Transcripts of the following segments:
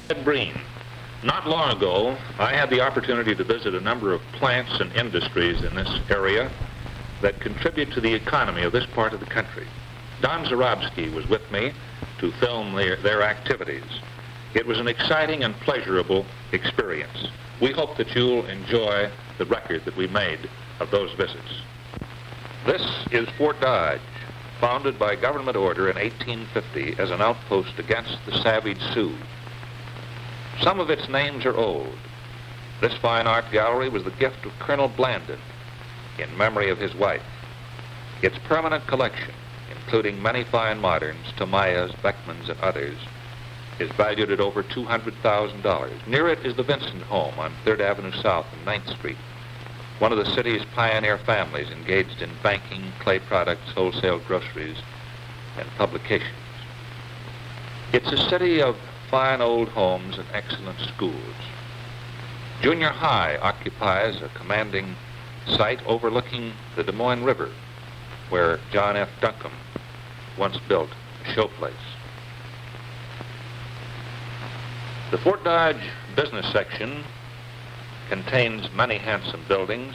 At Breen, not long ago, I had the opportunity to visit a number of plants and industries in this area that contribute to the economy of this part of the country. Don Zarobsky was with me to film their activities. It was an exciting and pleasurable experience. We hope that you'll enjoy the record that we made of those visits. This is Fort Dodge, founded by government order in 1850 as an outpost against the savage Sioux. Some of its names are old. This fine art gallery was the gift of Colonel Blandon in memory of his wife. Its permanent collection, including many fine moderns, Tamayas, Beckmans, and others, is valued at over $200,000. Near it is the Vincent home on 3rd Avenue South and 9th Street, one of the city's pioneer families engaged in banking, clay products, wholesale groceries, and publications. It's a city of fine old homes and excellent schools. Junior High occupies a commanding site overlooking the Des Moines River, where John F. Duncombe once built a showplace. The Fort Dodge business section contains many handsome buildings.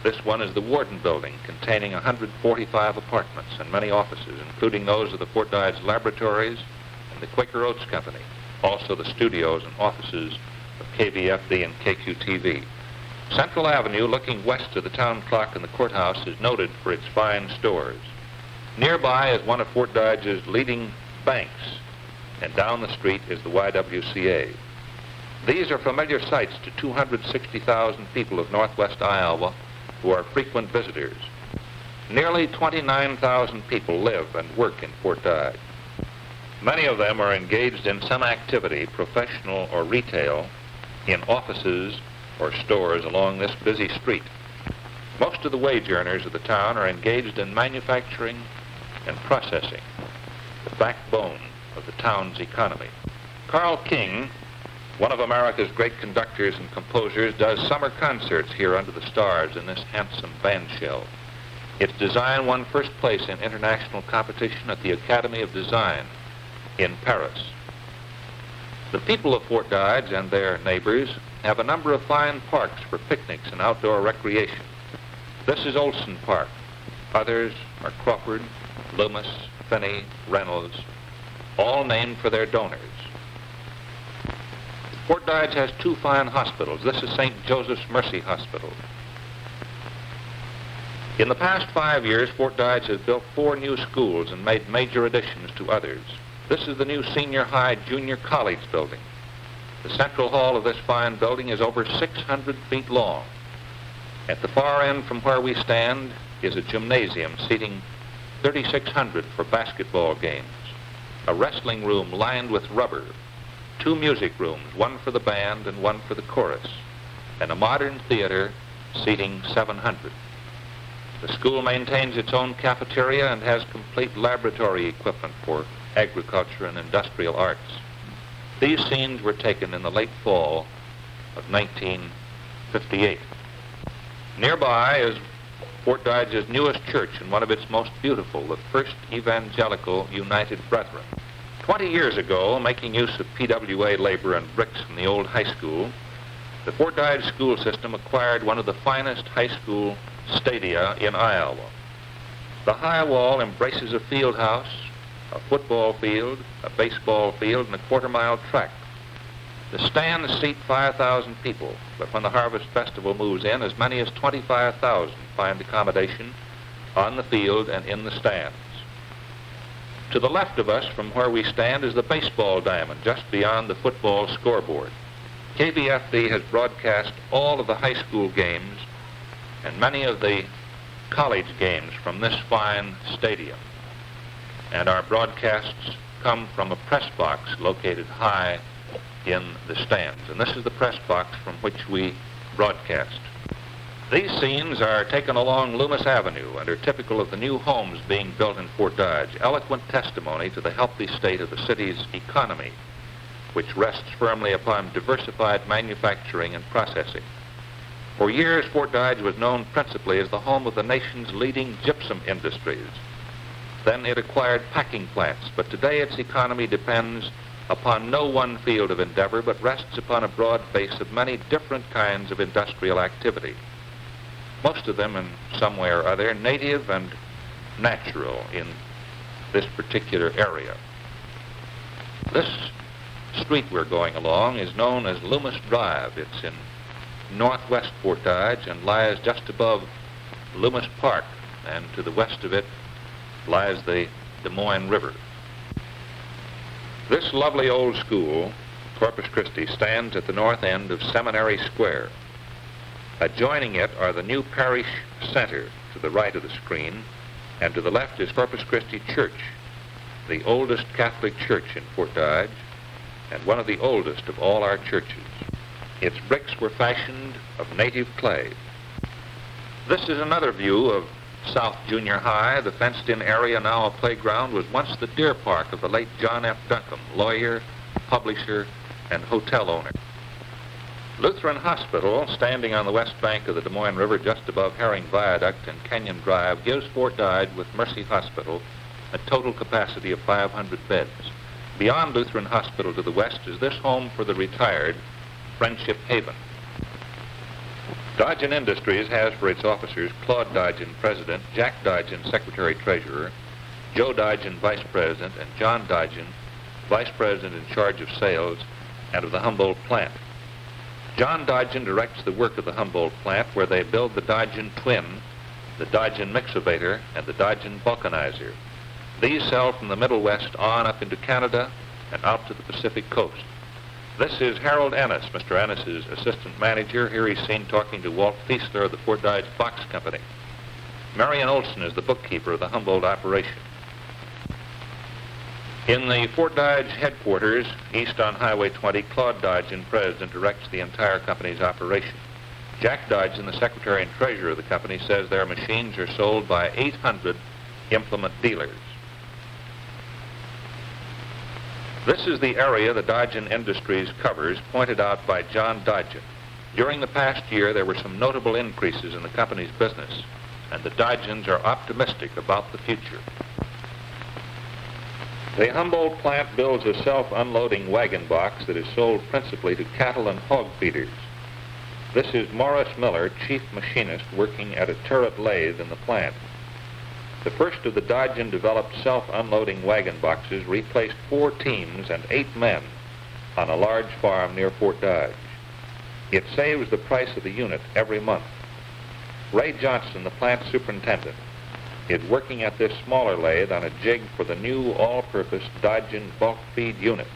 This one is the Warden Building, containing 145 apartments and many offices, including those of the Fort Dodge Laboratories and the Quaker Oats Company, also the studios and offices of KVFD and KQTV. Central Avenue, looking west of the town clock and the courthouse, is noted for its fine stores. Nearby is one of Fort Dodge's leading banks, and down the street is the YWCA. These are familiar sights to 260,000 people of northwest Iowa who are frequent visitors. Nearly 29,000 people live and work in Fort Dodge. Many of them are engaged in some activity, professional or retail, in offices or stores along this busy street. Most of the wage earners of the town are engaged in manufacturing and processing, the backbone of the town's economy. Carl King, one of America's great conductors and composers, does summer concerts here under the stars in this handsome band shell. Its design won first place in international competition at the Academy of Design in Paris. The people of Fort Dodge and their neighbors have a number of fine parks for picnics and outdoor recreation. This is Olson Park. Others are Crawford, Loomis, Finney, Reynolds, all named for their donors. Fort Dodge has two fine hospitals. This is St. Joseph's Mercy Hospital. In the past 5 years, Fort Dodge has built 4 new schools and made major additions to others. This is the new Senior High Junior College building. The central hall of this fine building is over 600 feet long. At the far end from where we stand is a gymnasium seating 3,600 for basketball games, a wrestling room lined with rubber, 2 music rooms, one for the band and one for the chorus, and a modern theater seating 700. The school maintains its own cafeteria and has complete laboratory equipment for agriculture and industrial arts. These scenes were taken in the late fall of 1958. Nearby is Fort Dodge's newest church and one of its most beautiful, the First Evangelical United Brethren. 20 years ago, making use of PWA labor and bricks from the old high school, the Fort Dodge school system acquired one of the finest high school stadia in Iowa. The high wall embraces a field house, a football field, a baseball field, and a quarter-mile track. The stands seat 5,000 people, but when the Harvest Festival moves in, as many as 25,000 find accommodation on the field and in the stands. To the left of us, from where we stand, is the baseball diamond, just beyond the football scoreboard. KVFD has broadcast all of the high school games and many of the college games from this fine stadium. And our broadcasts come from a press box located high in the stands. And this is the press box from which we broadcast. These scenes are taken along Loomis Avenue and are typical of the new homes being built in Fort Dodge, eloquent testimony to the healthy state of the city's economy, which rests firmly upon diversified manufacturing and processing. For years, Fort Dodge was known principally as the home of the nation's leading gypsum industries. Then it acquired packing plants, but today its economy depends upon no one field of endeavor, but rests upon a broad base of many different kinds of industrial activity, most of them in some way or other native and natural in this particular area. This street we're going along is known as Loomis Drive. It's in northwest Fort Dodge and lies just above Loomis Park, and to the west of it lies the Des Moines River. This lovely old school, Corpus Christi, stands at the north end of Seminary Square. Adjoining it are the new parish center to the right of the screen, and to the left is Corpus Christi Church, the oldest Catholic church in Fort Dodge, and one of the oldest of all our churches. Its bricks were fashioned of native clay. This is another view of South Junior High. The fenced-in area, now a playground, was once the deer park of the late John F. Duncombe, lawyer, publisher, and hotel owner. Lutheran Hospital, standing on the west bank of the Des Moines River just above Herring Viaduct and Kenyon Drive, gives Fort Dodge, with Mercy Hospital, a total capacity of 500 beds. Beyond Lutheran Hospital to the west is this home for the retired, Friendship Haven. Dodgen Industries has for its officers Claude Dodgen, President, Jack Dodgen, Secretary-Treasurer, Joe Dodgen, Vice President, and John Dodgen, Vice President in charge of sales and of the Humboldt plant. John Dodgen directs the work of the Humboldt plant, where they build the Dodgen Twin, the Dodgen Mixovator, and the Dodgen Vulcanizer. These sell from the Middle West on up into Canada and out to the Pacific coast. This is Harold Ennis, Mr. Ennis's assistant manager. Here he's seen talking to Walt Fiesler of the Fort Dodge Box Company. Marion Olson is the bookkeeper of the Humboldt operation. In the Fort Dodge headquarters, east on Highway 20, Claude Dodgen, President, directs the entire company's operation. Jack Dodgen, the secretary and treasurer of the company, says their machines are sold by 800 implement dealers. This is the area the Dodgen Industries covers, pointed out by John Dodgen. During the past year, there were some notable increases in the company's business, and the Dodgens are optimistic about the future. The Humboldt plant builds a self-unloading wagon box that is sold principally to cattle and hog feeders. This is Morris Miller, chief machinist, working at a turret lathe in the plant. The first of the Dodgen-developed self-unloading wagon boxes replaced 4 teams and 8 men on a large farm near Fort Dodge. It saves the price of the unit every month. Ray Johnson, the plant superintendent, is working at this smaller lathe on a jig for the new all-purpose Dodgen bulk feed unit.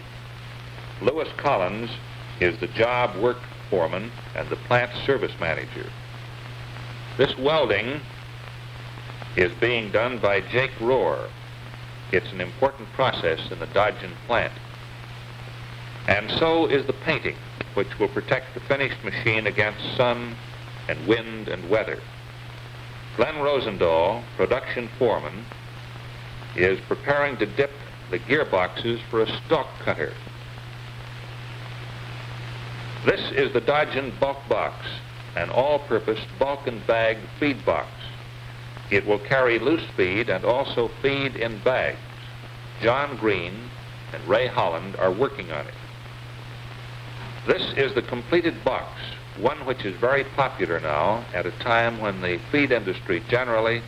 Lewis Collins is the job work foreman and the plant service manager. This welding is being done by Jake Rohr. It's an important process in the Dodgen plant. And so is the painting, which will protect the finished machine against sun and wind and weather. Glenn Rosendahl, production foreman, is preparing to dip the gearboxes for a stalk cutter. This is the Dodgen bulk box, an all-purpose bulk and bag feed box. It will carry loose feed and also feed in bags. John Green and Ray Holland are working on it. This is the completed box, one which is very popular now at a time when the feed industry generally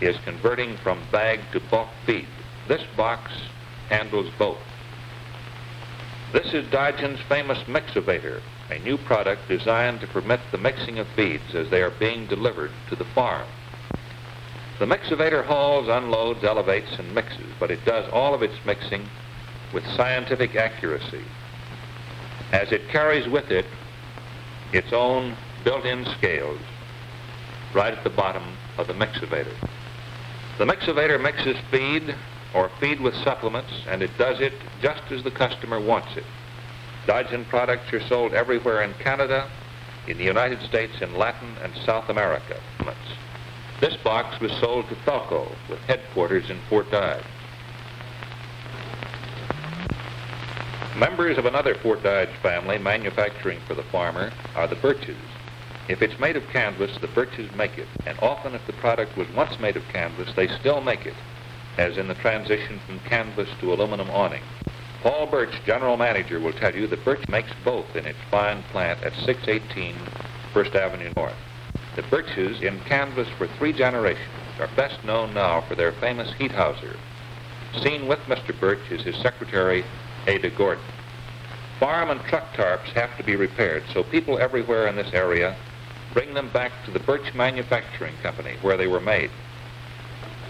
is converting from bag to bulk feed. This box handles both. This is Dodgen's famous Mixovator, a new product designed to permit the mixing of feeds as they are being delivered to the farm. The Mixovator hauls, unloads, elevates, and mixes, but it does all of its mixing with scientific accuracy, as it carries with it its own built-in scales right at the bottom of the Mixovator. The Mixovator mixes feed or feed with supplements, and it does it just as the customer wants it. Dodgen products are sold everywhere in Canada, in the United States, in Latin and South America. This box was sold to Felco, with headquarters in Fort Dodge. Members of another Fort Dodge family manufacturing for the farmer are the Burches. If it's made of canvas, the Burches make it, and often if the product was once made of canvas, they still make it, as in the transition from canvas to aluminum awning. Paul Burch, general manager, will tell you that Burch makes both in its fine plant at 618 First Avenue North. The Burches, in canvas for 3 generations, are best known now for their famous heat houser. Seen with Mr. Burch is his secretary, Ada Gordon. Farm and truck tarps have to be repaired, so people everywhere in this area bring them back to the Burch Manufacturing Company, where they were made.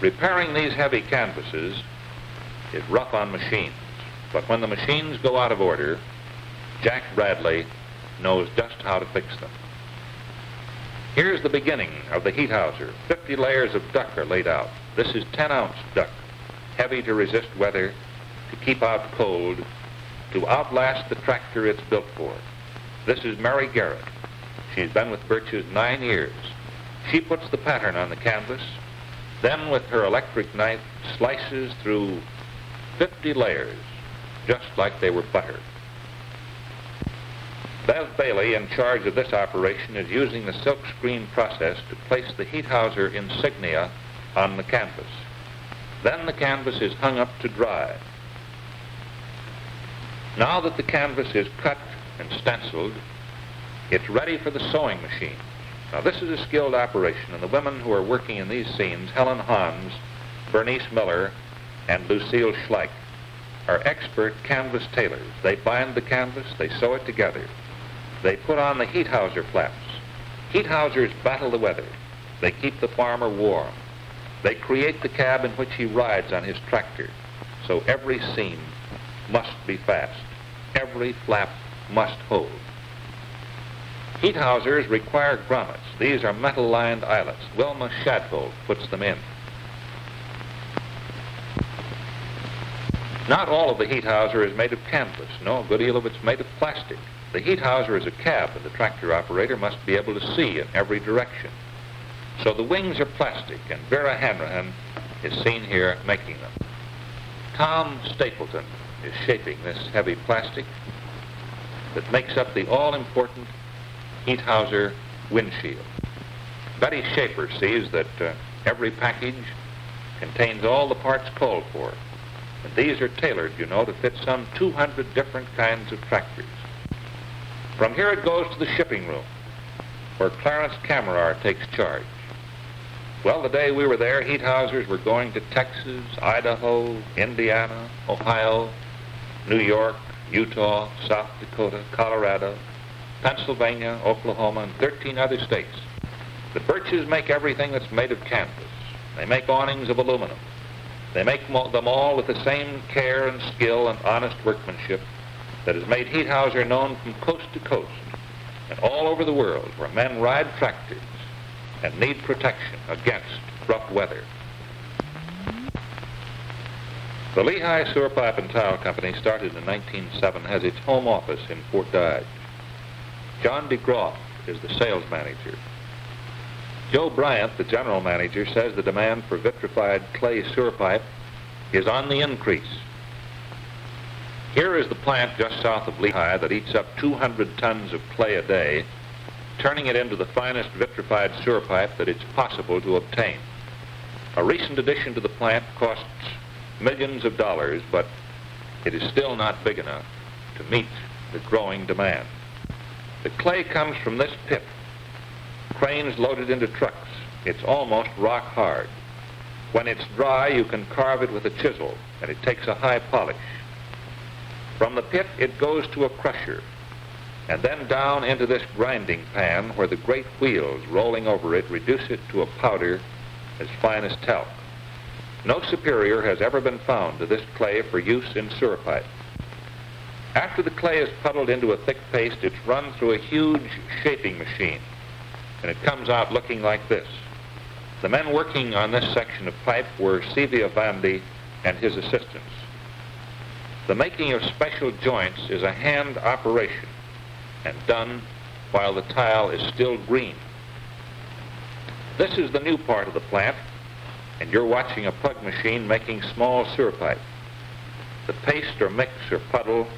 Repairing these heavy canvases is rough on machines, but when the machines go out of order, Jack Bradley knows just how to fix them. Here's the beginning of the heat houser. 50 layers of duck are laid out. This is 10-ounce duck, heavy to resist weather, to keep out cold, to outlast the tractor it's built for. This is Mary Garrett. She's been with Burch's 9 years. She puts the pattern on the canvas, then with her electric knife slices through 50 layers, just like they were butter. Bev Bailey, in charge of this operation, is using the silk screen process to place the heat houser insignia on the canvas. Then the canvas is hung up to dry. Now that the canvas is cut and stenciled, it's ready for the sewing machine. Now this is a skilled operation, and the women who are working in these scenes, Helen Hans, Bernice Miller, and Lucille Schleich, are expert canvas tailors. They bind the canvas, they sew it together. They put on the heat houser flaps. Heat housers battle the weather. They keep the farmer warm. They create the cab in which he rides on his tractor. So every seam must be fast. Every flap must hold. Heat housers require grommets. These are metal-lined eyelets. Wilma Shadfold puts them in. Not all of the heat houser is made of canvas. No, a good deal of it's made of plastic. The heat houser is a cab, and the tractor operator must be able to see in every direction. So the wings are plastic, and Vera Hanrahan is seen here making them. Tom Stapleton is shaping this heavy plastic that makes up the all-important heat houser windshield. Betty Schaefer sees that every package contains all the parts called for. And these are tailored, you know, to fit some 200 different kinds of tractors. From here it goes to the shipping room, where Clarence Camerar takes charge. Well, the day we were there, heat housers were going to Texas, Idaho, Indiana, Ohio, New York, Utah, South Dakota, Colorado, Pennsylvania, Oklahoma, and 13 other states. The Burches make everything that's made of canvas. They make awnings of aluminum. They make them all with the same care and skill and honest workmanship that has made heat houser known from coast to coast and all over the world, where men ride tractors and need protection against rough weather. The Lehigh Sewer Pipe and Tile Company, started in 1907, has its home office in Fort Dodge. John DeGroff is the sales manager. Joe Bryant, the general manager, says the demand for vitrified clay sewer pipe is on the increase. Here is the plant just south of Lehigh that eats up 200 tons of clay a day, turning it into the finest vitrified sewer pipe that it's possible to obtain. A recent addition to the plant costs millions of dollars, but it is still not big enough to meet the growing demand. The clay comes from this pit. Cranes loaded into trucks. It's almost rock hard. When it's dry, you can carve it with a chisel, and it takes a high polish. From the pit, it goes to a crusher, and then down into this grinding pan where the great wheels rolling over it reduce it to a powder as fine as talc. No superior has ever been found to this clay for use in sewer pipe. After the clay is puddled into a thick paste, it's run through a huge shaping machine, and it comes out looking like this. The men working on this section of pipe were Sevia Vandy and his assistants. The making of special joints is a hand operation and done while the tile is still green. This is the new part of the plant, and you're watching a plug machine making small sewer pipe. The paste or mix or puddle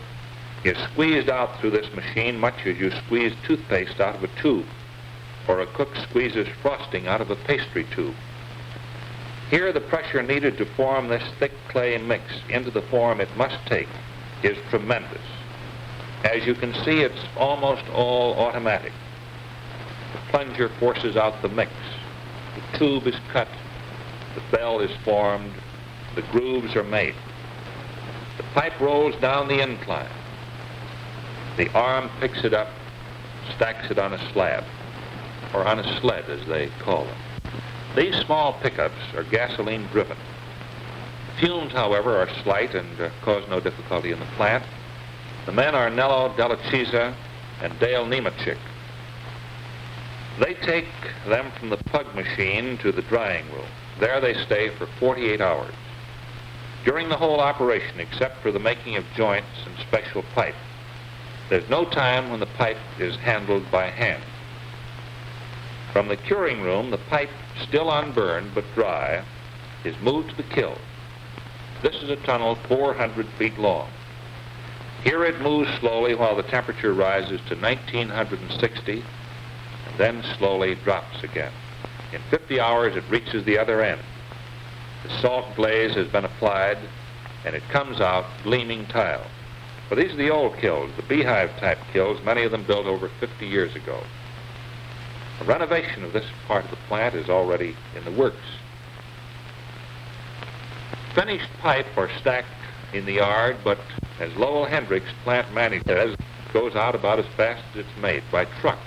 is squeezed out through this machine much as you squeeze toothpaste out of a tube, or a cook squeezes frosting out of a pastry tube. Here, the pressure needed to form this thick clay mix into the form it must take is tremendous. As you can see, it's almost all automatic. The plunger forces out the mix. The tube is cut. The bell is formed. The grooves are made. The pipe rolls down the incline. The arm picks it up, stacks it on a slab, or on a sled, as they call them. These small pickups are gasoline-driven. Fumes, however, are slight and cause no difficulty in the plant. The men are Nello Delachisa and Dale Nemachik. They take them from the pug machine to the drying room. There they stay for 48 hours. During the whole operation, except for the making of joints and special pipe, there's no time when the pipe is handled by hand. From the curing room, the pipe, still unburned but dry, is moved to the kiln. This is a tunnel 400 feet long. Here it moves slowly while the temperature rises to 1960 and then slowly drops again. In 50 hours, it reaches the other end. The salt glaze has been applied and it comes out gleaming tile. But these are the old kilns, the beehive-type kilns, many of them built over 50 years ago. A renovation of this part of the plant is already in the works. Finished pipe are stacked in the yard, but as Lowell Hendricks, plant manager, says, goes out about as fast as it's made by truck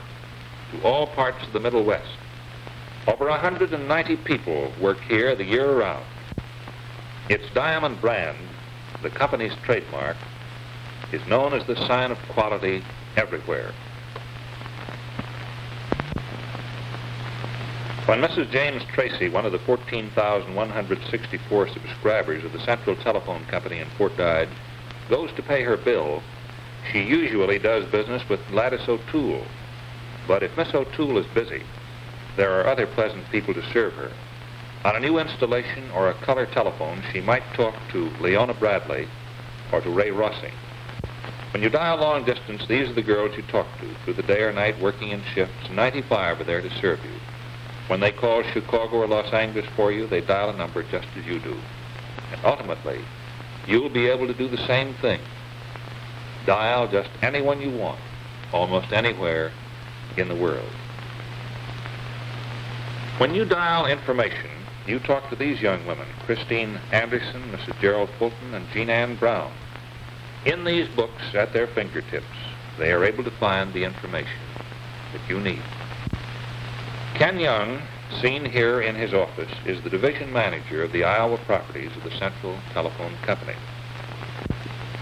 to all parts of the Middle West. Over 190 people work here the year around. Its diamond brand, the company's trademark, is known as the sign of quality everywhere. When Mrs. James Tracy, one of the 14,164 subscribers of the Central Telephone Company in Fort Dodge, goes to pay her bill, she usually does business with Gladys O'Toole. But if Miss O'Toole is busy, there are other pleasant people to serve her. On a new installation or a color telephone, she might talk to Leona Bradley or to Ray Rossing. When you dial long distance, these are the girls you talk to through the day or night working in shifts. 95 are there to serve you. When they call Chicago or Los Angeles for you, they dial a number just as you do. And ultimately, you'll be able to do the same thing. Dial just anyone you want, almost anywhere in the world. When you dial information, you talk to these young women, Christine Anderson, Mrs. Gerald Fulton, and Jean Ann Brown. In these books at their fingertips, they are able to find the information that you need. Ken Young, seen here in his office, is the division manager of the Iowa properties of the Central Telephone Company.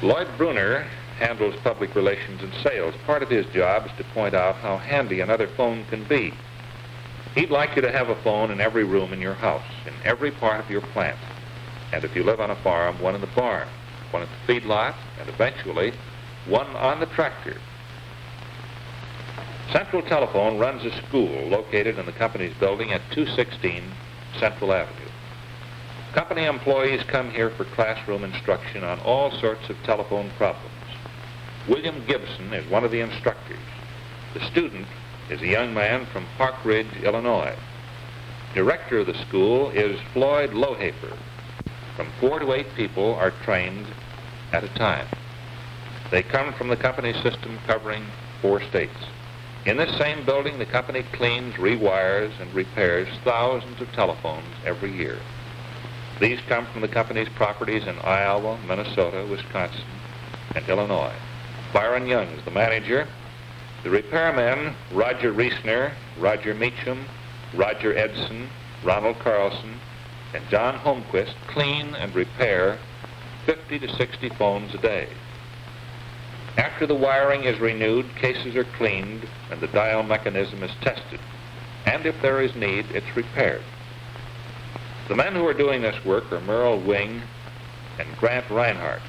Lloyd Bruner handles public relations and sales. Part of his job is to point out how handy another phone can be. He'd like you to have a phone in every room in your house, in every part of your plant. And if you live on a farm, one in the barn, one at the feedlot, and eventually one on the tractor. Central Telephone runs a school located in the company's building at 216 Central Avenue. Company employees come here for classroom instruction on all sorts of telephone problems. William Gibson is one of the instructors. The student is a young man from Park Ridge, Illinois. Director of the school is Floyd Lohafer. From 4 to 8 people are trained at a time. They come from the company system covering 4 states. In this same building, the company cleans, rewires, and repairs thousands of telephones every year. These come from the company's properties in Iowa, Minnesota, Wisconsin, and Illinois. Byron Young is the manager. The repairmen, Roger Reesner, Roger Meacham, Roger Edson, Ronald Carlson, and John Holmquist clean and repair 50 to 60 phones a day. After the wiring is renewed, cases are cleaned, and the dial mechanism is tested. And if there is need, it's repaired. The men who are doing this work are Merle Wing and Grant Reinhardt.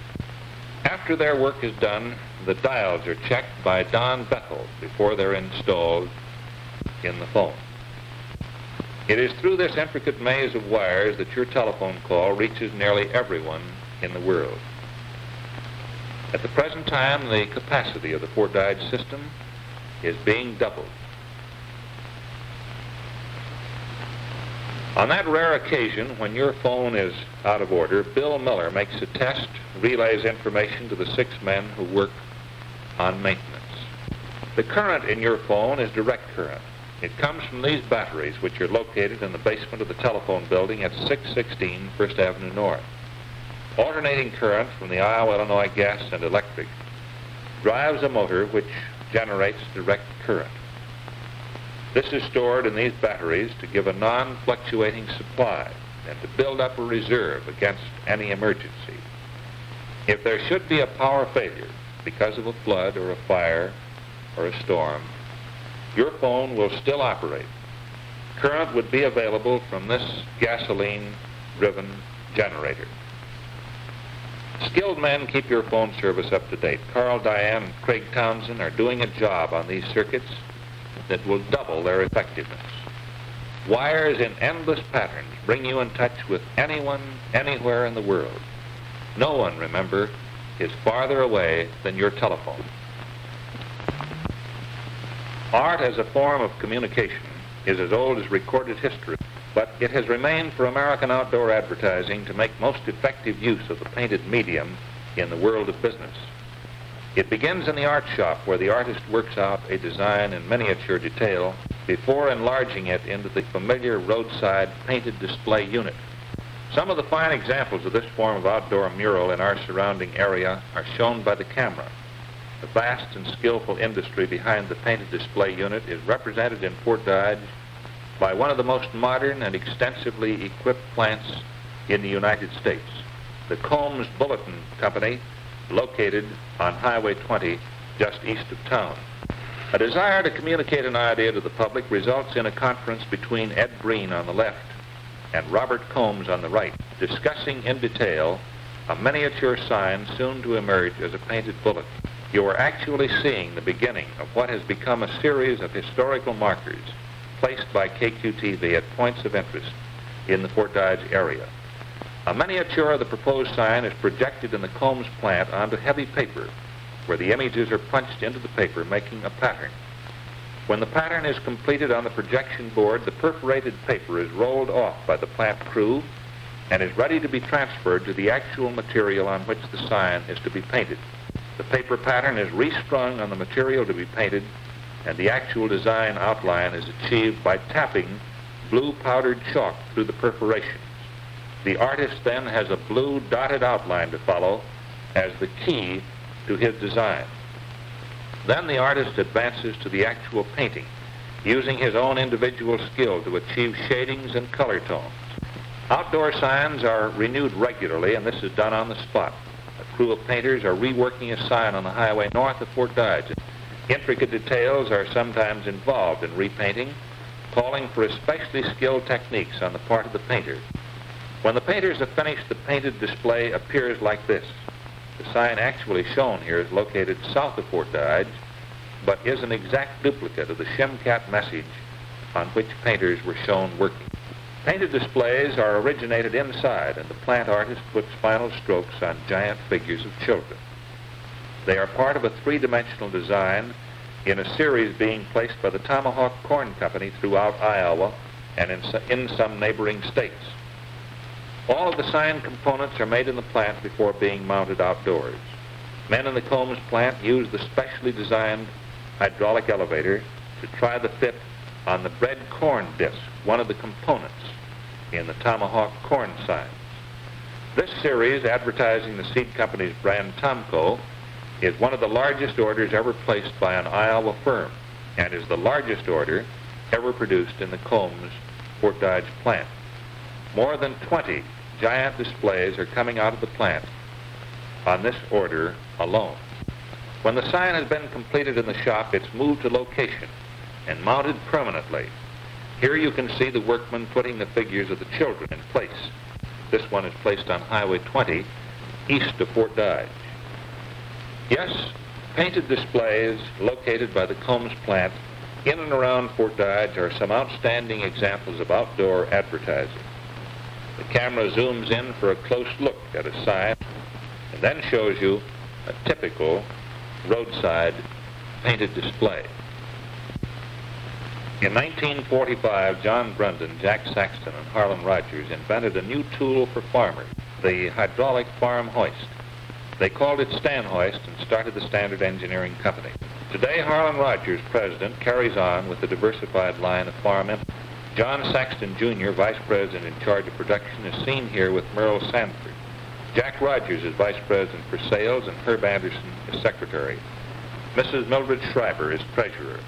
After their work is done, the dials are checked by Don Bethel before they're installed in the phone. It is through this intricate maze of wires that your telephone call reaches nearly everyone in the world. At the present time, the capacity of the Fort Dodge system is being doubled. On that rare occasion when your phone is out of order, Bill Miller makes a test, relays information to the 6 men who work on maintenance. The current in your phone is direct current. It comes from these batteries, which are located in the basement of the telephone building at 616 First Avenue North. Alternating current from the Iowa, Illinois Gas and Electric drives a motor which generates direct current. This is stored in these batteries to give a non-fluctuating supply and to build up a reserve against any emergency. If there should be a power failure because of a flood or a fire or a storm, your phone will still operate. Current would be available from this gasoline-driven generator. Skilled men keep your phone service up to date. Carl, Diane, and Craig Townsend are doing a job on these circuits that will double their effectiveness. Wires in endless patterns bring you in touch with anyone, anywhere in the world. No one, remember, is farther away than your telephone. Art as a form of communication is as old as recorded history, but it has remained for American outdoor advertising to make most effective use of the painted medium in the world of business. It begins in the art shop where the artist works out a design in miniature detail before enlarging it into the familiar roadside painted display unit. Some of the fine examples of this form of outdoor mural in our surrounding area are shown by the camera. The vast and skillful industry behind the painted display unit is represented in Fort Dodge by one of the most modern and extensively equipped plants in the United States, the Combs Bulletin Company, located on Highway 20 just east of town. A desire to communicate an idea to the public results in a conference between Ed Breen on the left and Robert Combs on the right, discussing in detail a miniature sign soon to emerge as a painted bulletin. You are actually seeing the beginning of what has become a series of historical markers placed by KQTV at points of interest in the Fort Dodge area. A miniature of the proposed sign is projected in the Combs plant onto heavy paper, where the images are punched into the paper, making a pattern. When the pattern is completed on the projection board, the perforated paper is rolled off by the plant crew and is ready to be transferred to the actual material on which the sign is to be painted. The paper pattern is restrung on the material to be painted, and the actual design outline is achieved by tapping blue powdered chalk through the perforations. The artist then has a blue dotted outline to follow as the key to his design. Then the artist advances to the actual painting, using his own individual skill to achieve shadings and color tones. Outdoor signs are renewed regularly, and this is done on the spot. A crew of painters are reworking a sign on the highway north of Fort Dodge. Intricate details are sometimes involved in repainting, calling for especially skilled techniques on the part of the painter. When the painters have finished, the painted display appears like this. The sign actually shown here is located south of Fort Dodge, but is an exact duplicate of the Shimcat message on which painters were shown working. Painted displays are originated inside, and the plant artist puts final strokes on giant figures of children. They are part of a three-dimensional design in a series being placed by the Tomahawk Corn Company throughout Iowa and in some neighboring states. All of the sign components are made in the plant before being mounted outdoors. Men in the Combs plant use the specially designed hydraulic elevator to try the fit on the bread corn disc, one of the components in the Tomahawk corn signs. This series, advertising the seed company's brand Tomco, is one of the largest orders ever placed by an Iowa firm and is the largest order ever produced in the Combs Fort Dodge plant. More than 20 giant displays are coming out of the plant on this order alone. When the sign has been completed in the shop, it's moved to location and mounted permanently. Here you can see the workmen putting the figures of the children in place. This one is placed on Highway 20, east of Fort Dodge. Yes, painted displays located by the Combs plant in and around Fort Dodge are some outstanding examples of outdoor advertising. The camera zooms in for a close look at a sign and then shows you a typical roadside painted display. In 1945, John Grundon, Jack Saxton, and Harlan Rogers invented a new tool for farmers, the hydraulic farm hoist. They called it Stanhoist and started the Standard Engineering Company. Today, Harlan Rogers, president, carries on with the diversified line of farm implements. John Saxton, Jr., vice president in charge of production, is seen here with Merle Sanford. Jack Rogers is vice president for sales, and Herb Anderson is secretary. Mrs. Mildred Schreiber is treasurer.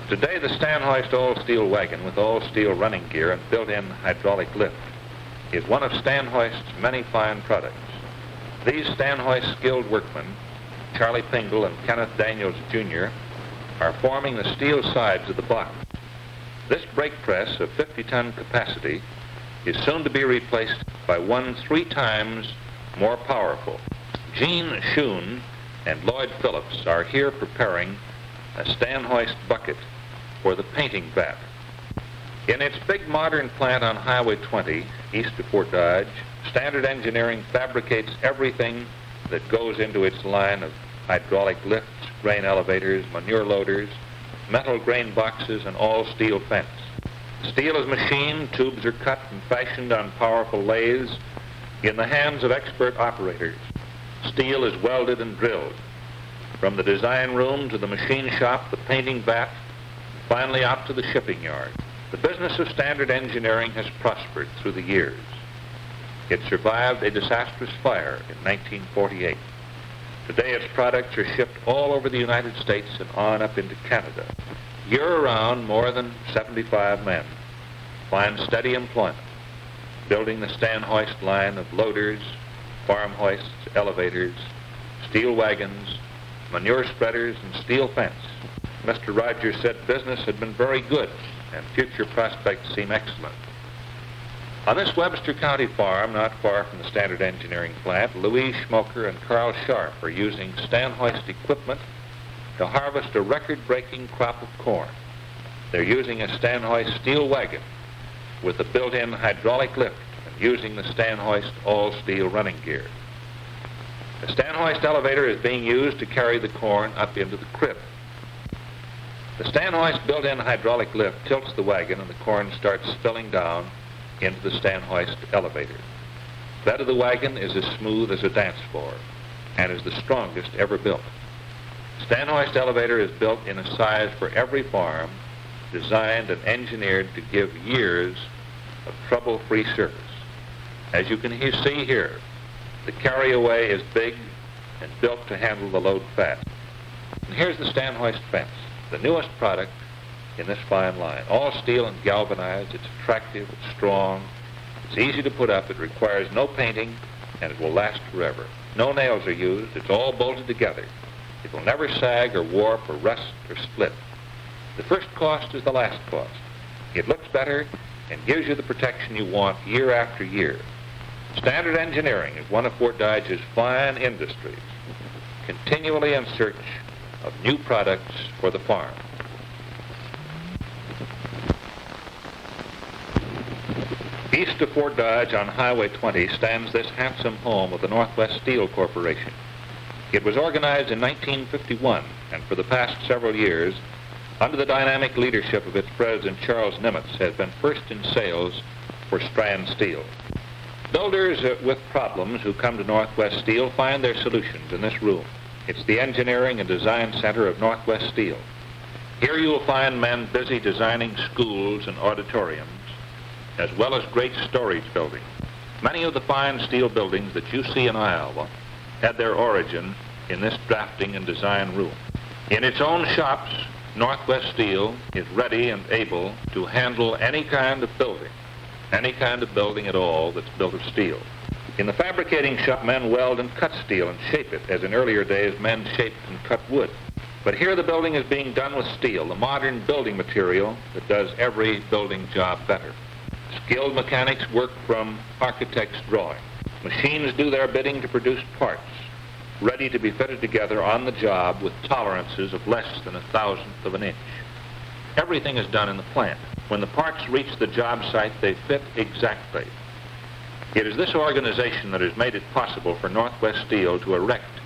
Today, the Stanhoist all-steel wagon with all-steel running gear and built-in hydraulic lift is one of Stanhoist's many fine products. These Stanhoist skilled workmen, Charlie Pingle and Kenneth Daniels, Jr., are forming the steel sides of the box. This brake press of 50-ton capacity is soon to be replaced by one 3 times more powerful. Gene Schoon and Lloyd Phillips are here preparing a Stanhoist bucket for the painting vat. In its big modern plant on Highway 20, east of Fort Dodge, Standard Engineering fabricates everything that goes into its line of hydraulic lifts, grain elevators, manure loaders, metal grain boxes, and all-steel fence. Steel is machined, tubes are cut and fashioned on powerful lathes in the hands of expert operators. Steel is welded and drilled. From the design room to the machine shop, the painting vat, finally out to the shipping yard. The business of Standard Engineering has prospered through the years. It survived a disastrous fire in 1948. Today its products are shipped all over the United States and on up into Canada. Year-round, more than 75 men find steady employment, building the Stanhoist line of loaders, farm hoists, elevators, steel wagons, manure spreaders, and steel fence. Mr. Rogers said business had been very good and future prospects seem excellent. On this Webster County farm, not far from the Standard Engineering plant, Louise Schmoker and Carl Sharp are using Stanhoist equipment to harvest a record-breaking crop of corn. They're using a Stanhoist steel wagon with a built-in hydraulic lift and using the Stanhoist all-steel running gear. The Stanhoist elevator is being used to carry the corn up into the crib. The Stanhoist built-in hydraulic lift tilts the wagon and the corn starts spilling down into the Stanhoist elevator. The bed of the wagon is as smooth as a dance floor and is the strongest ever built. Stanhoist elevator is built in a size for every farm, designed and engineered to give years of trouble-free service. As you can see here, the carryaway is big and built to handle the load fast. And here's the Stanhoist fence, the newest product in this fine line. All steel and galvanized, it's attractive, it's strong, it's easy to put up, it requires no painting, and it will last forever. No nails are used, it's all bolted together. It will never sag or warp or rust or split. The first cost is the last cost. It looks better and gives you the protection you want year after year. Standard Engineering is one of Fort Dodge's fine industries, continually in search of new products for the farm. East of Fort Dodge on Highway 20 stands this handsome home of the Northwest Steel Corporation. It was organized in 1951, and for the past several years, under the dynamic leadership of its president, Charles Nimitz, has been first in sales for strand steel. Builders with problems who come to Northwest Steel find their solutions in this room. It's the engineering and design center of Northwest Steel. Here you will find men busy designing schools and auditoriums, as well as great storage buildings. Many of the fine steel buildings that you see in Iowa had their origin in this drafting and design room. In its own shops, Northwest Steel is ready and able to handle any kind of building at all that's built of steel. In the fabricating shop, men weld and cut steel and shape it, as in earlier days men shaped and cut wood. But here the building is being done with steel, the modern building material that does every building job better. Skilled mechanics work from architect's drawing. Machines do their bidding to produce parts, ready to be fitted together on the job with tolerances of less than 1/1000th of an inch. Everything is done in the plant. When the parts reach the job site, they fit exactly. It is this organization that has made it possible for Northwest Steel to erect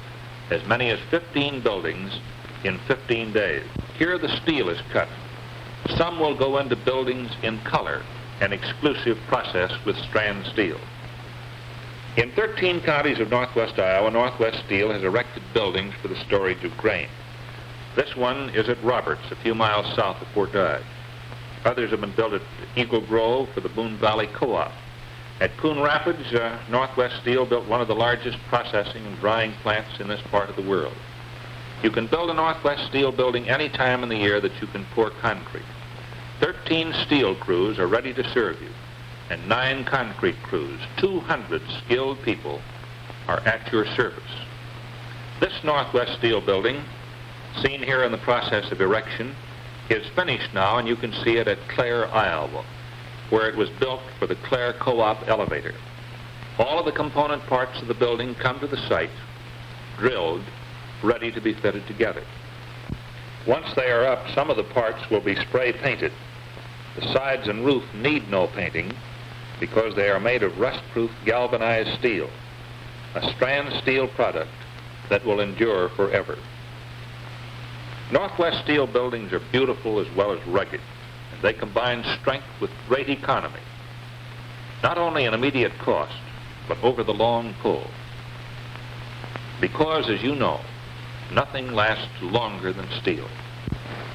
as many as 15 buildings in 15 days. Here the steel is cut Some will go into buildings in color, an exclusive process with strand steel. In 13 counties of northwest Iowa, Northwest Steel has erected buildings for the storage of grain. This one is at Roberts, a few miles south of Fort Dodge. Others have been built at Eagle Grove for the Boone Valley Co-op. At Coon Rapids, Northwest Steel built one of the largest processing and drying plants in this part of the world. You can build a Northwest Steel building any time in the year that you can pour concrete. 13 steel crews are ready to serve you, and 9 concrete crews, 200 skilled people, are at your service. This Northwest Steel building, seen here in the process of erection, is finished now, and you can see it at Clare, Iowa, where it was built for the Clare Co-op elevator. All of the component parts of the building come to the site, drilled, ready to be fitted together. Once they are up, some of the parts will be spray painted. The sides and roof need no painting because they are made of rust-proof galvanized steel, a strand steel product that will endure forever. Northwest Steel buildings are beautiful as well as rugged, and they combine strength with great economy, not only in immediate cost, but over the long pull. Because, as you know, nothing lasts longer than steel.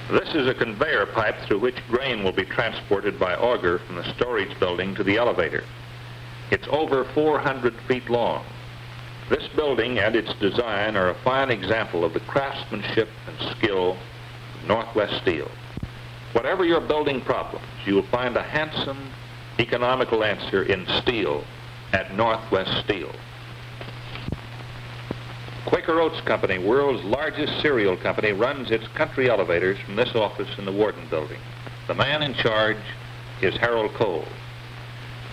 This is a conveyor pipe through which grain will be transported by auger from the storage building to the elevator. It's over 400 feet long. This building and its design are a fine example of the craftsmanship and skill of Northwest Steel. Whatever your building problems, you will find a handsome, economical answer in steel at Northwest Steel. Quaker Oats Company, world's largest cereal company, runs its country elevators from this office in the Warden Building. The man in charge is Harold Cole.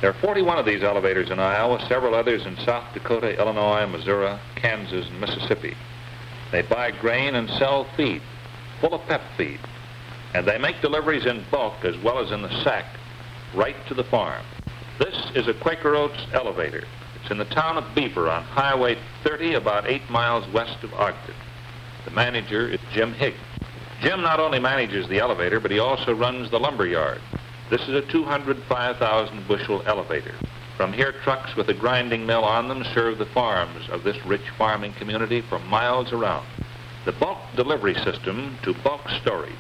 There are 41 of these elevators in Iowa, several others in South Dakota, Illinois, Missouri, Kansas, and Mississippi. They buy grain and sell feed, full of pep feed, and they make deliveries in bulk as well as in the sack right to the farm. This is a Quaker Oats elevator. It's in the town of Beaver on Highway 30, about 8 miles west of Ogden. The manager is Jim Higgs. Jim not only manages the elevator, but he also runs the lumber yard. This is a 205,000 bushel elevator. From here, trucks with a grinding mill on them serve the farms of this rich farming community for miles around. The bulk delivery system to bulk storage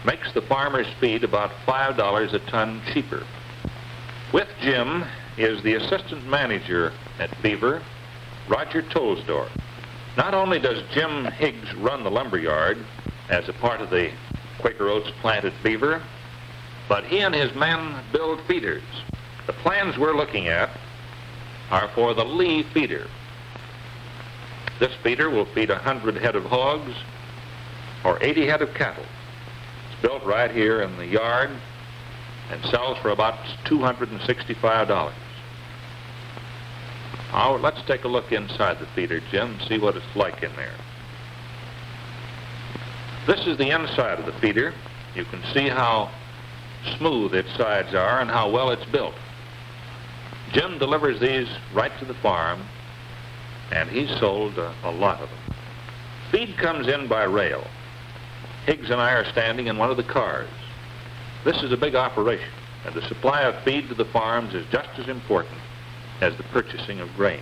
makes the farmer's feed about $5 a ton cheaper. With Jim is the assistant manager at Beaver, Roger Tolsdorf. Not only does Jim Higgs run the lumber yard as a part of the Quaker Oats plant at Beaver, but he and his men build feeders. The plans we're looking at are for the Lee feeder. This feeder will feed 100 head of hogs or 80 head of cattle. It's built right here in the yard and sells for about $265. Now, let's take a look inside the feeder, Jim, and see what it's like in there. This is the inside of the feeder. You can see how smooth its sides are and how well it's built. Jim delivers these right to the farm, and he's sold a lot of them. Feed comes in by rail. Higgs and I are standing in one of the cars. This is a big operation, and the supply of feed to the farms is just as important as the purchasing of grain.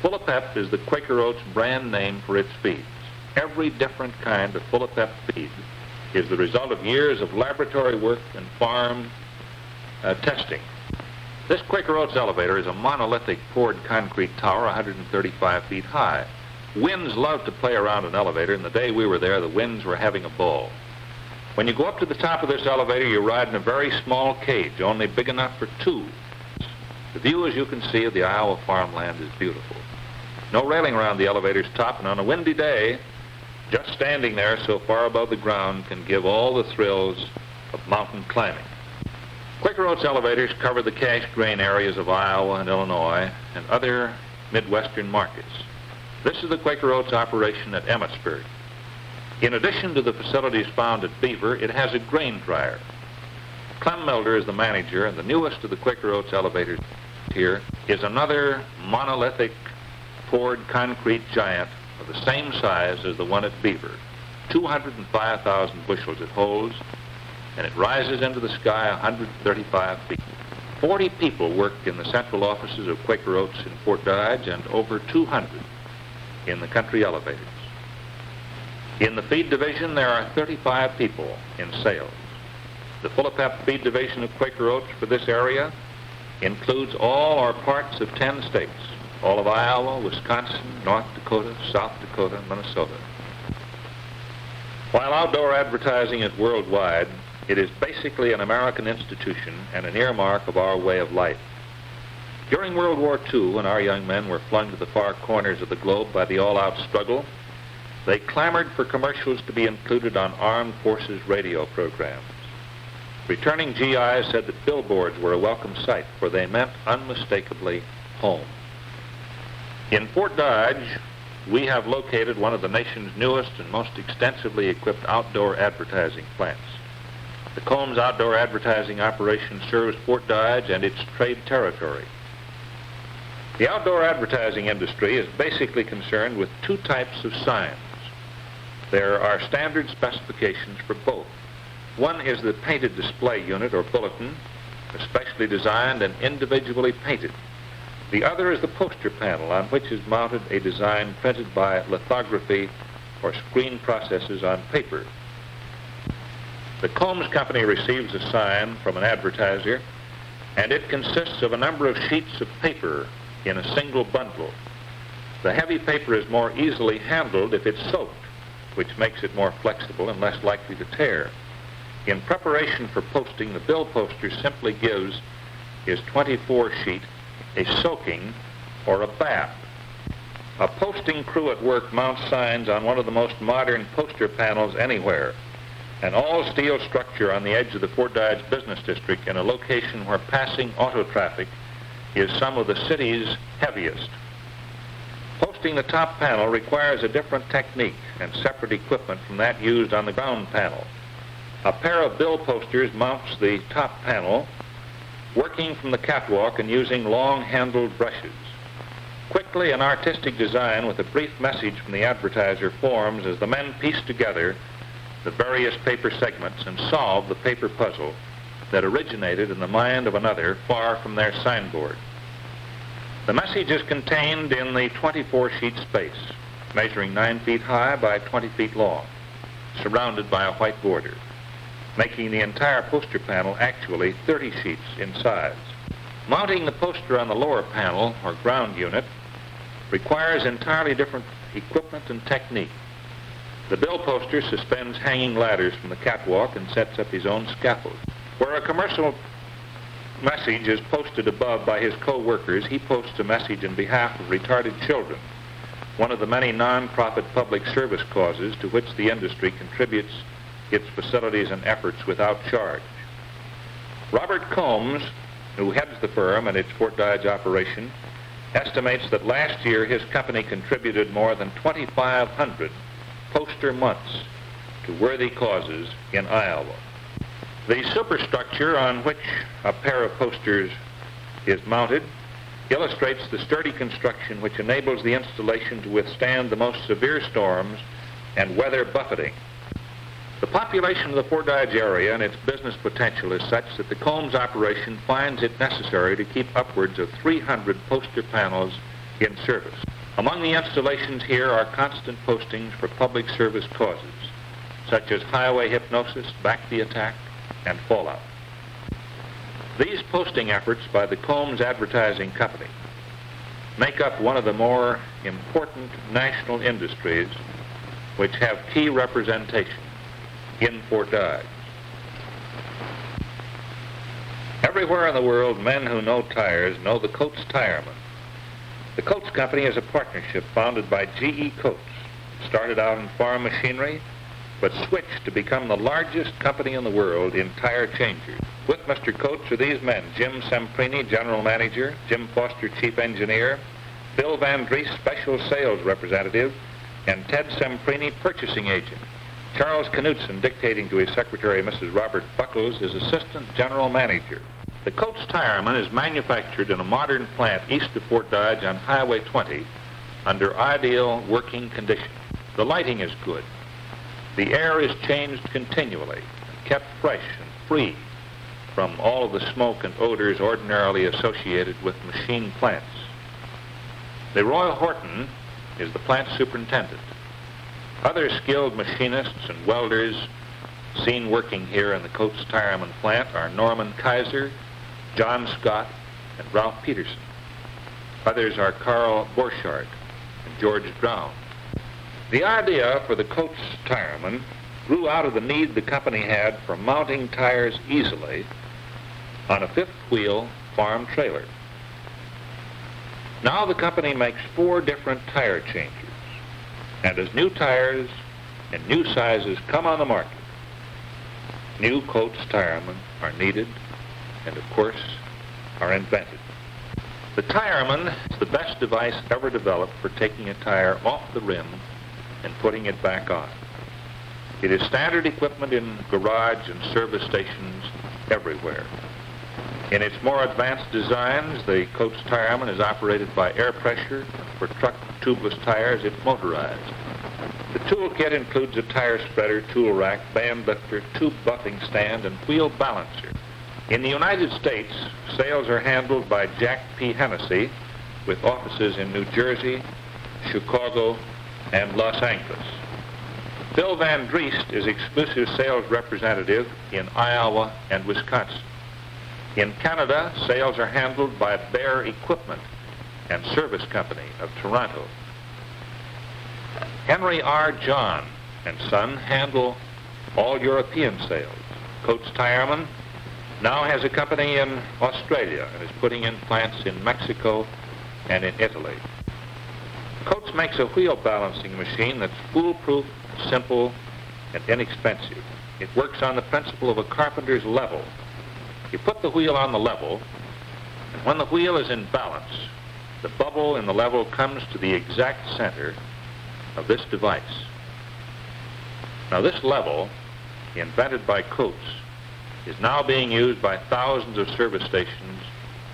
Full of Pep is the Quaker Oats brand name for its feeds. Every different kind of Full of Pep feed is the result of years of laboratory work and farm testing. This Quaker Oats elevator is a monolithic poured concrete tower 135 feet high. Winds love to play around an elevator, and the day we were there, the winds were having a ball. When you go up to the top of this elevator, you ride in a very small cage, only big enough for 2. The view, as you can see, of the Iowa farmland is beautiful. No railing around the elevator's top, and on a windy day, just standing there so far above the ground can give all the thrills of mountain climbing. Quaker Oats elevators cover the cash grain areas of Iowa and Illinois and other Midwestern markets. This is the Quaker Oats operation at Emmitsburg. In addition to the facilities found at Beaver, it has a grain dryer. Clem Milder is the manager, and the newest of the Quaker Oats elevators here is another monolithic poured concrete giant of the same size as the one at Beaver. 205,000 bushels it holds, and it rises into the sky 135 feet. 40 people work in the central offices of Quaker Oats in Fort Dodge and over 200 in the country elevators. In the feed division, there are 35 people in sales. The full-of-pep feed division of Quaker Oats for this area includes all or parts of 10 states, all of Iowa, Wisconsin, North Dakota, South Dakota, and Minnesota. While outdoor advertising is worldwide, it is basically an American institution and an earmark of our way of life. During World War II, when our young men were flung to the far corners of the globe by the all-out struggle, they clamored for commercials to be included on armed forces radio programs. Returning GIs said that billboards were a welcome sight, for they meant unmistakably home. In Fort Dodge, we have located one of the nation's newest and most extensively equipped outdoor advertising plants. The Combs outdoor advertising operation serves Fort Dodge and its trade territory. The outdoor advertising industry is basically concerned with two types of signs. There are standard specifications for both. One is the painted display unit or bulletin, especially designed and individually painted. The other is the poster panel, on which is mounted a design printed by lithography or screen processes on paper. The Combs Company receives a sign from an advertiser, and it consists of a number of sheets of paper in a single bundle. The heavy paper is more easily handled if it's soaked, which makes it more flexible and less likely to tear. In preparation for posting, the bill poster simply gives his 24 sheet a soaking or a bath. A posting crew at work mounts signs on one of the most modern poster panels anywhere, an all-steel structure on the edge of the Fort Dodge Business District in a location where passing auto traffic is some of the city's heaviest. Posting the top panel requires a different technique and separate equipment from that used on the ground panel. A pair of bill posters mounts the top panel, working from the catwalk and using long-handled brushes. Quickly, an artistic design with a brief message from the advertiser forms as the men piece together the various paper segments and solve the paper puzzle that originated in the mind of another far from their signboard. The message is contained in the 24-sheet space, measuring 9 feet high by 20 feet long, surrounded by a white border, making the entire poster panel actually 30 sheets in size. Mounting the poster on the lower panel, or ground unit, requires entirely different equipment and technique. The bill poster suspends hanging ladders from the catwalk and sets up his own scaffold. Where a commercial message is posted above by his co-workers, he posts a message in behalf of retarded children, one of the many non-profit public service causes to which the industry contributes its facilities and efforts without charge. Robert Combs, who heads the firm and its Fort Dodge operation, estimates that last year his company contributed more than 2,500 poster months to worthy causes in Iowa. The superstructure on which a pair of posters is mounted illustrates the sturdy construction which enables the installation to withstand the most severe storms and weather buffeting. The population of the Fort Dodge area and its business potential is such that the Combs operation finds it necessary to keep upwards of 300 poster panels in service. Among the installations here are constant postings for public service causes, such as highway hypnosis, backbee attack, and fallout. These posting efforts by the Combs Advertising Company make up one of the more important national industries which have key representation in Fort Dodge. Everywhere in the world, men who know tires know the Coats Tireman. The Coats Company is a partnership founded by G.E. Coats. It started out in farm machinery, but switched to become the largest company in the world in tire changers. With Mr. Coats are these men: Jim Semprini, General Manager; Jim Foster, Chief Engineer; Bill Van Dries, Special Sales Representative; and Ted Semprini, Purchasing Agent. Charles Knutson, dictating to his secretary, Mrs. Robert Buckles, is Assistant General Manager. The Coats Tireman is manufactured in a modern plant east of Fort Dodge on Highway 20 under ideal working conditions. The lighting is good. The air is changed continually. kept fresh and free from all of the smoke and odors ordinarily associated with machine plants. The Royal Horton is the plant superintendent. Other skilled machinists and welders seen working here in the Coates Tireman plant are Norman Kaiser, John Scott, and Ralph Peterson. Others are Carl Borchardt and George Brown. The idea for the Coates Tireman grew out of the need the company had for mounting tires easily on a fifth-wheel farm trailer. Now the company makes 4 different tire changes, and as new tires and new sizes come on the market, new Coates Tiremen are needed and, of course, are invented. The Tireman is the best device ever developed for taking a tire off the rim and putting it back on. It is standard equipment in garage and service stations everywhere. In its more advanced designs, the Coates Tireman is operated by air pressure. For truck tubeless tires, it's motorized. The toolkit includes a tire spreader, tool rack, band lifter, tube buffing stand, and wheel balancer. In the United States, sales are handled by Jack P. Hennessy, with offices in New Jersey, Chicago, and Los Angeles. Bill Van Driest is exclusive sales representative in Iowa and Wisconsin. In Canada, sales are handled by Bear Equipment and Service Company of Toronto. Henry R. John and Son handle all European sales. Coates Tireman now has a company in Australia and is putting in plants in Mexico and in Italy. Coates makes a wheel balancing machine that's foolproof, simple, and inexpensive. It works on the principle of a carpenter's level. You put the wheel on the level, and when the wheel is in balance, the bubble in the level comes to the exact center of this device. Now this level, invented by Coates, is now being used by thousands of service stations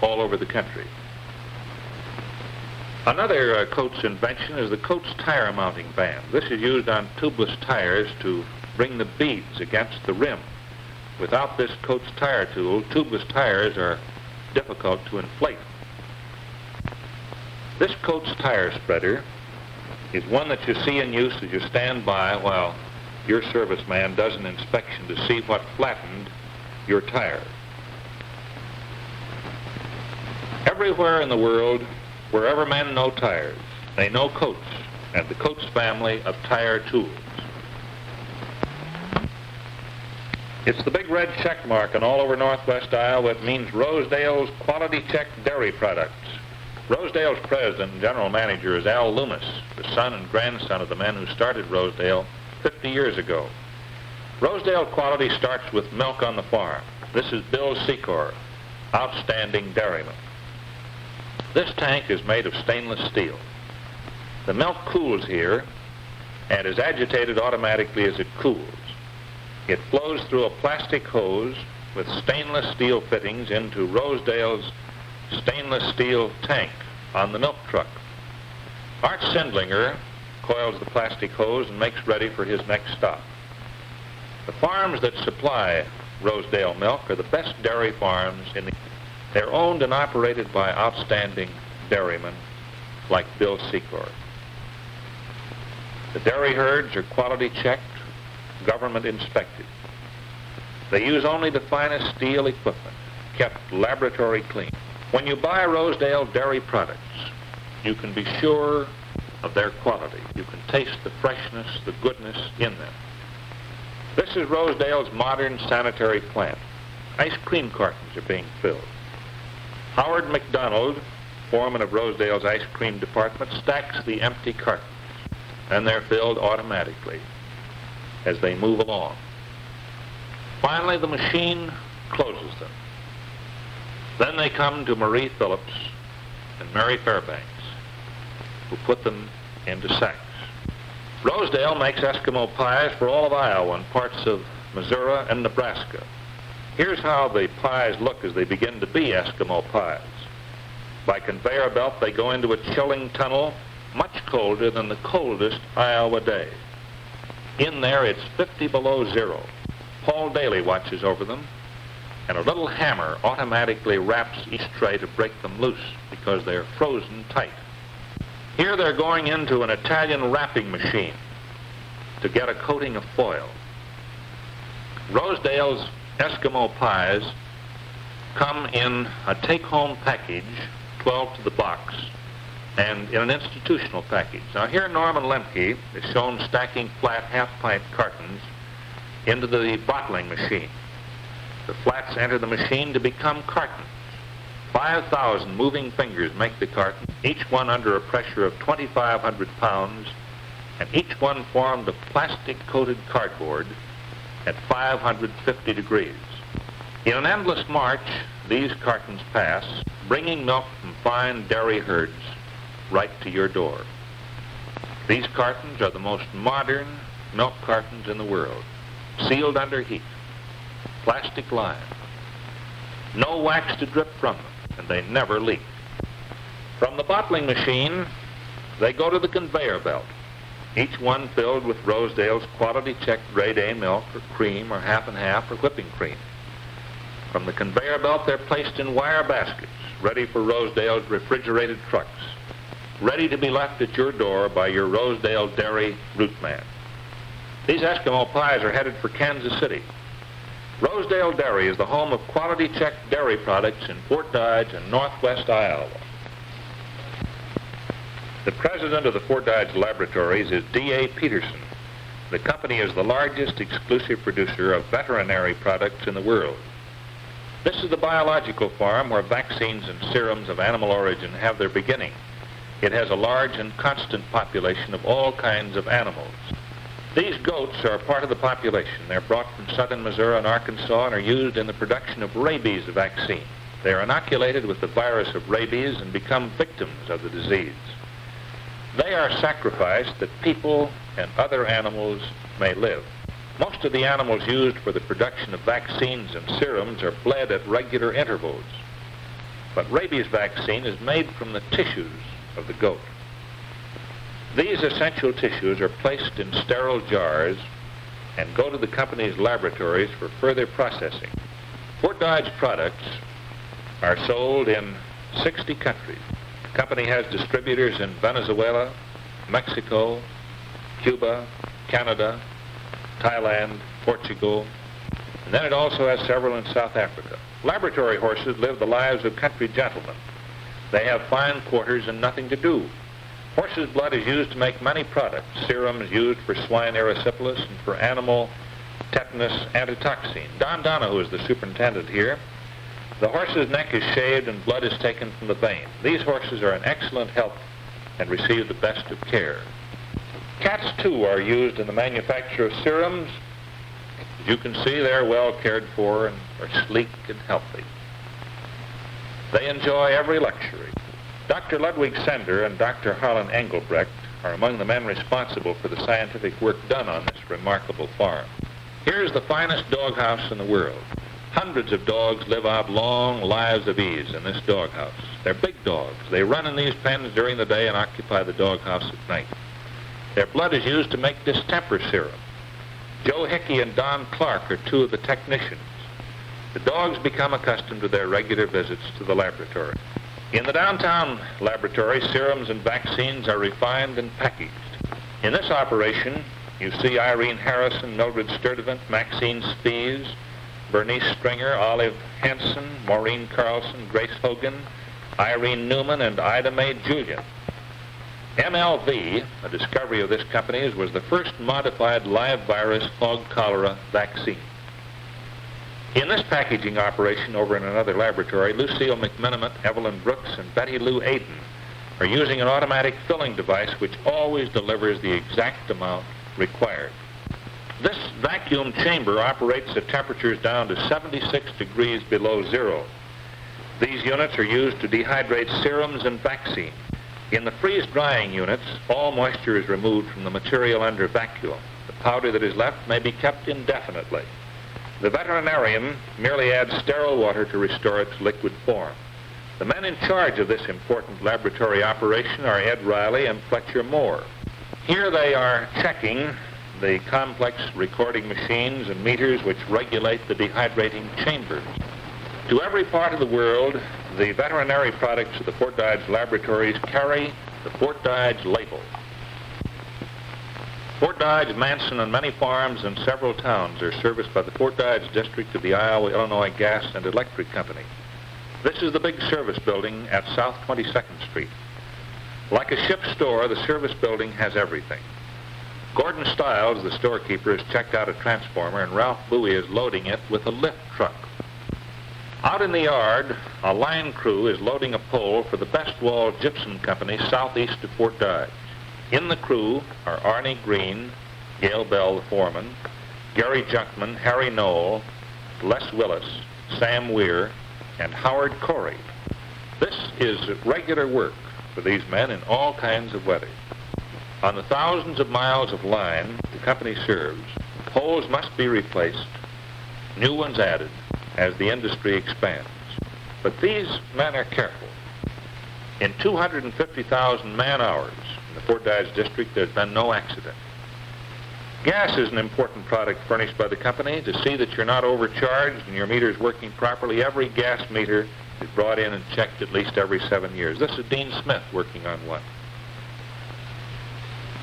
all over the country. Another Coates invention is the Coates tire mounting band. This is used on tubeless tires to bring the beads against the rim. Without this Coates tire tool, tubeless tires are difficult to inflate. This Coates tire spreader is one that you see in use as you stand by while your serviceman does an inspection to see what flattened your tire. Everywhere in the world, wherever men know tires, they know Coates and the Coates family of tire tools. It's the big red check mark and all over northwest Iowa. It means Rosedale's Quality Check Dairy Products. Rosedale's president and general manager is Al Loomis, the son and grandson of the men who started Rosedale 50 years ago. Rosedale quality starts with milk on the farm. This is Bill Secor, outstanding dairyman. This tank is made of stainless steel. The milk cools here and is agitated automatically as it cools. It flows through a plastic hose with stainless steel fittings into Rosedale's stainless steel tank on the milk truck. Art Sindlinger coils the plastic hose and makes ready for his next stop. The farms that supply Rosedale milk are the best dairy farms in the... They're owned and operated by outstanding dairymen like Bill Secor. The dairy herds are quality checked, government inspected. They use only the finest steel equipment, kept laboratory clean. When you buy Rosedale dairy products, you can be sure of their quality. You can taste the freshness, the goodness in them. This is Rosedale's modern sanitary plant. Ice cream cartons are being filled. Howard McDonald, foreman of Rosedale's ice cream department, stacks the empty cartons, and they're filled automatically as they move along. Finally, the machine closes them. Then they come to Marie Phillips and Mary Fairbanks, who put them into sacks. Rosedale makes Eskimo pies for all of Iowa and parts of Missouri and Nebraska. Here's how the pies look as they begin to be Eskimo pies. By conveyor belt, they go into a chilling tunnel much colder than the coldest Iowa day. In there, it's 50 below zero. Paul Daly watches over them, and a little hammer automatically wraps each tray to break them loose because they're frozen tight. Here they're going into an Italian wrapping machine to get a coating of foil. Rosedale's Eskimo pies come in a take-home package, 12 to the box, and in an institutional package. Now here Norman Lemke is shown stacking flat half-pint cartons into the bottling machine. The flats enter the machine to become cartons. 5,000 moving fingers make the carton, each one under a pressure of 2,500 pounds, and each one formed of plastic-coated cardboard at 550 degrees. In an endless march, these cartons pass, bringing milk from fine dairy herds right to your door. These cartons are the most modern milk cartons in the world, sealed under heat, plastic lined, no wax to drip from them, and they never leak. From the bottling machine, they go to the conveyor belt, each one filled with Rosedale's quality-checked grade A milk or cream or half and half or whipping cream. From the conveyor belt, they're placed in wire baskets, ready for Rosedale's refrigerated trucks, ready to be left at your door by your Rosedale dairy route man. These Eskimo pies are headed for Kansas City. Rosedale Dairy is the home of quality-checked dairy products in Fort Dodge and northwest Iowa. The president of the Fort Dodge Laboratories is D.A. Peterson. The company is the largest exclusive producer of veterinary products in the world. This is the biological farm where vaccines and serums of animal origin have their beginning. It has a large and constant population of all kinds of animals. These goats are part of the population. They're brought from southern Missouri and Arkansas and are used in the production of rabies vaccine. They are inoculated with the virus of rabies and become victims of the disease. They are sacrificed that people and other animals may live. Most of the animals used for the production of vaccines and serums are bled at regular intervals. But rabies vaccine is made from the tissues of the goat. These essential tissues are placed in sterile jars and go to the company's laboratories for further processing. Fort Dodge products are sold in 60 countries. The company has distributors in Venezuela, Mexico, Cuba, Canada, Thailand, Portugal, and then it also has several in South Africa. Laboratory horses live the lives of country gentlemen. They have fine quarters and nothing to do. Horse's blood is used to make many products. Serums used for swine erysipelas and for animal tetanus antitoxin. Don Donohue is the superintendent here. The horse's neck is shaved and blood is taken from the vein. These horses are in excellent health and receive the best of care. Cats, too, are used in the manufacture of serums. As you can see, they're well cared for and are sleek and healthy. They enjoy every luxury. Dr. Ludwig Sender and Dr. Harlan Engelbrecht are among the men responsible for the scientific work done on this remarkable farm. Here's the finest doghouse in the world. Hundreds of dogs live out long lives of ease in this doghouse. They're big dogs. They run in these pens during the day and occupy the doghouse at night. Their blood is used to make distemper serum. Joe Hickey and Don Clark are two of the technicians. The dogs become accustomed to their regular visits to the laboratory. In the downtown laboratory, serums and vaccines are refined and packaged. In this operation, you see Irene Harrison, Mildred Sturdivant, Maxine Spies, Bernice Stringer, Olive Hansen, Maureen Carlson, Grace Hogan, Irene Newman, and Ida Mae Julian. MLV, a discovery of this company's, was the first modified live virus hog cholera vaccine. In this packaging operation over in another laboratory, Lucille McMenamin, Evelyn Brooks, and Betty Lou Aiden are using an automatic filling device which always delivers the exact amount required. This vacuum chamber operates at temperatures down to 76 degrees below zero. These units are used to dehydrate serums and vaccine. In the freeze-drying units, all moisture is removed from the material under vacuum. The powder that is left may be kept indefinitely. The veterinarian merely adds sterile water to restore its liquid form. The men in charge of this important laboratory operation are Ed Riley and Fletcher Moore. Here they are checking the complex recording machines and meters which regulate the dehydrating chambers. To every part of the world, the veterinary products of the Fort Dodge laboratories carry the Fort Dodge label. Fort Dodge, Manson, and many farms and several towns are serviced by the Fort Dodge district of the Iowa-Illinois Gas and Electric Company. This is the big service building at South 22nd Street. Like a ship store, the service building has everything. Gordon Stiles, the storekeeper, has checked out a transformer, and Ralph Bowie is loading it with a lift truck. Out in the yard, a line crew is loading a pole for the Best Wall Gypsum Company southeast of Fort Dodge. In the crew are Arnie Green, Gail Bell, the foreman, Gary Junkman, Harry Knoll, Les Willis, Sam Weir, and Howard Corey. This is regular work for these men in all kinds of weather. On the thousands of miles of line the company serves, poles must be replaced, new ones added as the industry expands. But these men are careful. In 250,000 man-hours in the Fort Dodge district, there's been no accident. Gas is an important product furnished by the company. To see that you're not overcharged and your meter's working properly, every gas meter is brought in and checked at least every 7 years. This is Dean Smith working on one.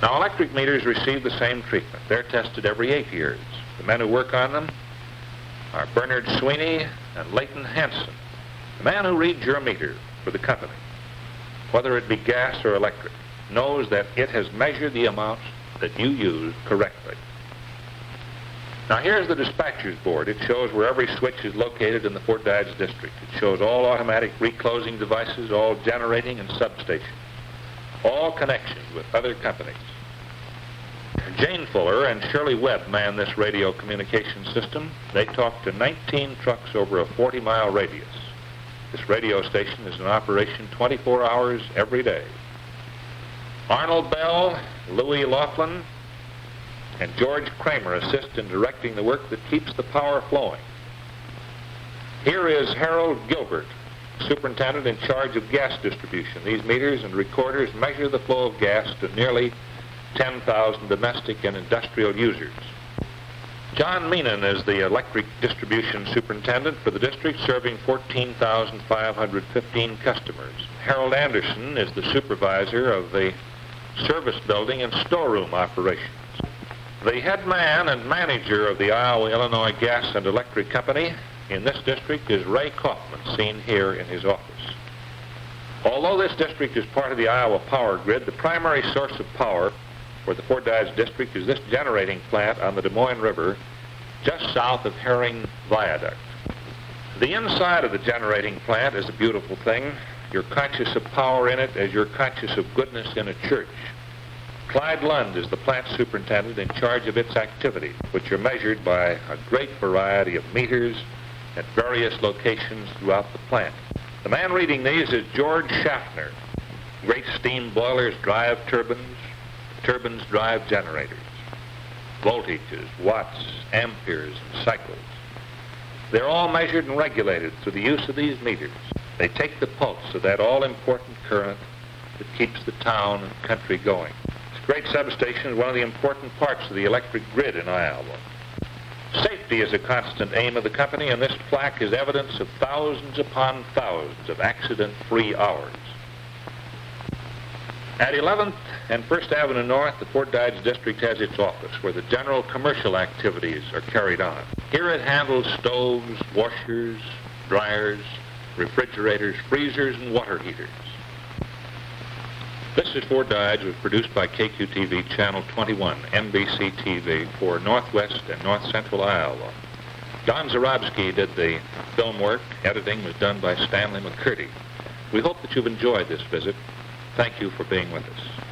Now, electric meters receive the same treatment. They're tested every 8 years. The men who work on them are Bernard Sweeney and Leighton Hansen. The man who reads your meter for the company, whether it be gas or electric, knows that it has measured the amounts that you use correctly. Now, here's the dispatcher's board. It shows where every switch is located in the Fort Dodge district. It shows all automatic reclosing devices, all generating and substations, all connections with other companies. Jane Fuller and Shirley Webb man this radio communication system. They talk to 19 trucks over a 40-mile radius. This radio station is in operation 24 hours every day. Arnold Bell, Louis Laughlin, and George Kramer assist in directing the work that keeps the power flowing. Here is Harold Gilbert, superintendent in charge of gas distribution. These meters and recorders measure the flow of gas to nearly 10,000 domestic and industrial users. John Meenan is the electric distribution superintendent for the district, serving 14,515 customers. Harold Anderson is the supervisor of the service building and storeroom operations. The head man and manager of the Iowa-Illinois Gas and Electric Company in this district is Ray Kaufman, seen here in his office. Although this district is part of the Iowa power grid, the primary source of power for the Fort Dodge district is this generating plant on the Des Moines River, just south of Herring Viaduct. The inside of the generating plant is a beautiful thing. You're conscious of power in it as you're conscious of goodness in a church. Clyde Lund is the plant superintendent in charge of its activities, which are measured by a great variety of meters at various locations throughout the plant. The man reading these is George Schaffner. Great steam boilers drive turbines, turbines drive generators. Voltages, watts, amperes, and cycles. They're all measured and regulated through the use of these meters. They take the pulse of that all-important current that keeps the town and country going. This great substation is one of the important parts of the electric grid in Iowa. Safety is a constant aim of the company, and this plaque is evidence of thousands upon thousands of accident-free hours. At 11th and 1st Avenue North, the Fort Dodge District has its office where the general commercial activities are carried on. Here it handles stoves, washers, dryers, refrigerators, freezers, and water heaters. This is Fort Dodge, was produced by KQTV Channel 21, NBC TV, for Northwest and North Central Iowa. Don Zarobsky did the film work. Editing was done by Stanley McCurdy. We hope that you've enjoyed this visit. Thank you for being with us.